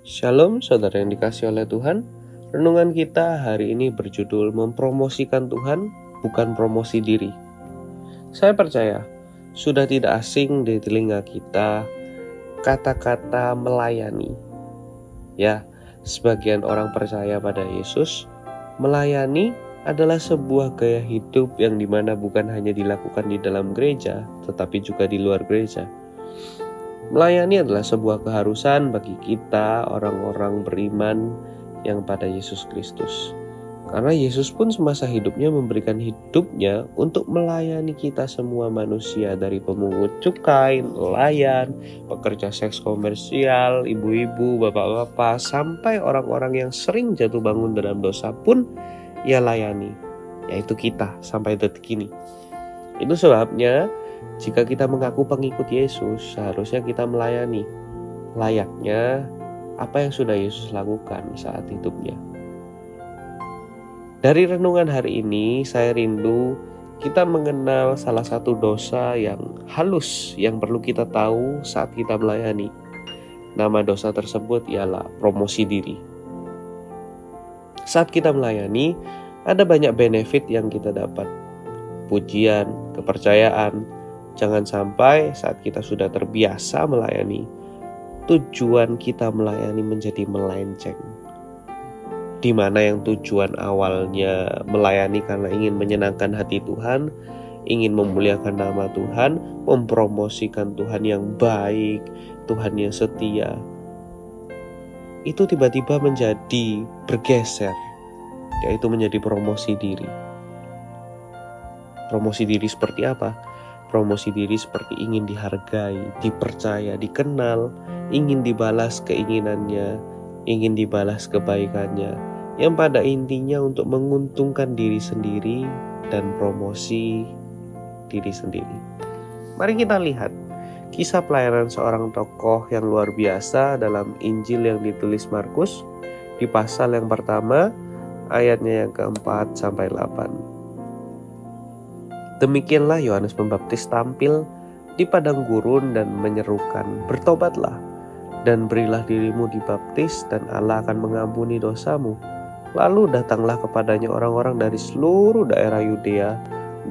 Shalom saudara yang dikasih oleh Tuhan. Renungan kita hari ini berjudul mempromosikan Tuhan, bukan promosi diri. Saya percaya sudah tidak asing di telinga kita kata-kata melayani. Ya, sebagian orang percaya pada Yesus, melayani adalah sebuah gaya hidup yang dimana bukan hanya dilakukan di dalam gereja, tetapi juga di luar gereja. Melayani adalah sebuah keharusan bagi kita orang-orang beriman yang pada Yesus Kristus. Karena Yesus pun semasa hidupnya memberikan hidupnya untuk melayani kita semua manusia, dari pemungut cukai, nelayan, pekerja seks komersial, ibu-ibu, bapak-bapak, sampai orang-orang yang sering jatuh bangun dalam dosa pun Ia layani, yaitu kita sampai detik ini. Itu sebabnya jika kita mengaku pengikut Yesus, seharusnya kita melayani layaknya apa yang sudah Yesus lakukan saat hidupnya. Dari renungan hari ini, saya rindu kita mengenal salah satu dosa yang halus yang perlu kita tahu saat kita melayani. Nama dosa tersebut ialah promosi diri. Saat kita melayani, ada banyak benefit yang kita dapat. Pujian, kepercayaan. Jangan sampai saat kita sudah terbiasa melayani, tujuan kita melayani menjadi melenceng. Di mana yang tujuan awalnya melayani karena ingin menyenangkan hati Tuhan, ingin memuliakan nama Tuhan, mempromosikan Tuhan yang baik, Tuhan yang setia, itu tiba-tiba menjadi bergeser, yaitu menjadi promosi diri. Promosi diri seperti apa? Promosi diri seperti ingin dihargai, dipercaya, dikenal, ingin dibalas keinginannya, ingin dibalas kebaikannya, yang pada intinya untuk menguntungkan diri sendiri dan promosi diri sendiri. Mari kita lihat kisah pelayanan seorang tokoh yang luar biasa dalam Injil yang ditulis Markus di pasal yang pertama, ayatnya yang keempat sampai 8. Demikianlah Yohanes Pembaptis tampil di padang gurun dan menyerukan, "Bertobatlah dan berilah dirimu dibaptis dan Allah akan mengampuni dosamu." Lalu datanglah kepadanya orang-orang dari seluruh daerah Yudea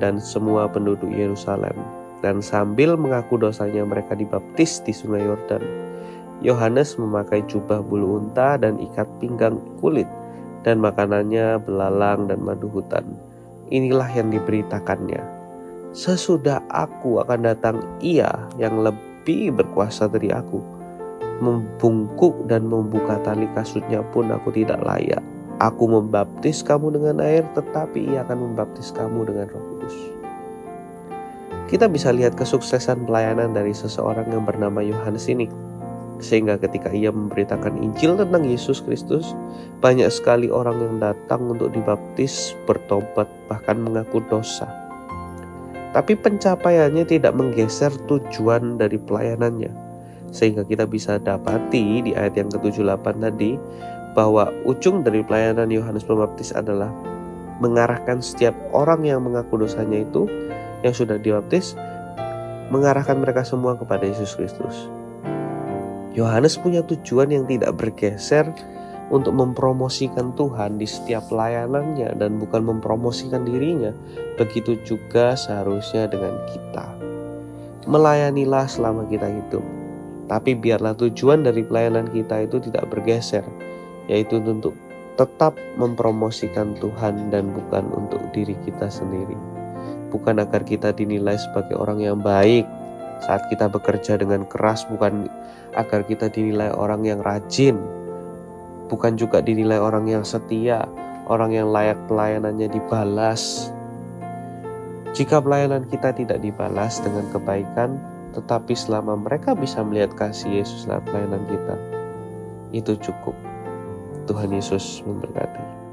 dan semua penduduk Yerusalem, dan sambil mengaku dosanya mereka dibaptis di sungai Yordan. Yohanes memakai jubah bulu unta dan ikat pinggang kulit, dan makanannya belalang dan madu hutan. Inilah yang diberitakannya, "Sesudah aku akan datang Ia yang lebih berkuasa dari aku. Membungkuk dan membuka tali kasutnya pun aku tidak layak. Aku membaptis kamu dengan air, tetapi Ia akan membaptis kamu dengan Roh Kudus." Kita bisa lihat kesuksesan pelayanan dari seseorang yang bernama Yohanes ini. Sehingga ketika ia memberitakan Injil tentang Yesus Kristus, banyak sekali orang yang datang untuk dibaptis, bertobat, bahkan mengaku dosa. Tapi pencapaiannya tidak menggeser tujuan dari pelayanannya. Sehingga kita bisa dapati di ayat yang ke-78 tadi, bahwa ujung dari pelayanan Yohanes Pembaptis adalah mengarahkan setiap orang yang mengaku dosanya itu, yang sudah dibaptis, mengarahkan mereka semua kepada Yesus Kristus. Yohanes punya tujuan yang tidak bergeser untuk mempromosikan Tuhan di setiap pelayanannya dan bukan mempromosikan dirinya. Begitu juga seharusnya dengan kita. Melayanilah selama kita hidup, tapi biarlah tujuan dari pelayanan kita itu tidak bergeser, yaitu untuk tetap mempromosikan Tuhan dan bukan untuk diri kita sendiri. Bukan agar kita dinilai sebagai orang yang baik saat kita bekerja dengan keras, bukan agar kita dinilai orang yang rajin, bukan juga dinilai orang yang setia, orang yang layak pelayanannya dibalas. Jika pelayanan kita tidak dibalas dengan kebaikan, tetapi selama mereka bisa melihat kasih Yesus lewat pelayanan kita, itu cukup. Tuhan Yesus memberkati.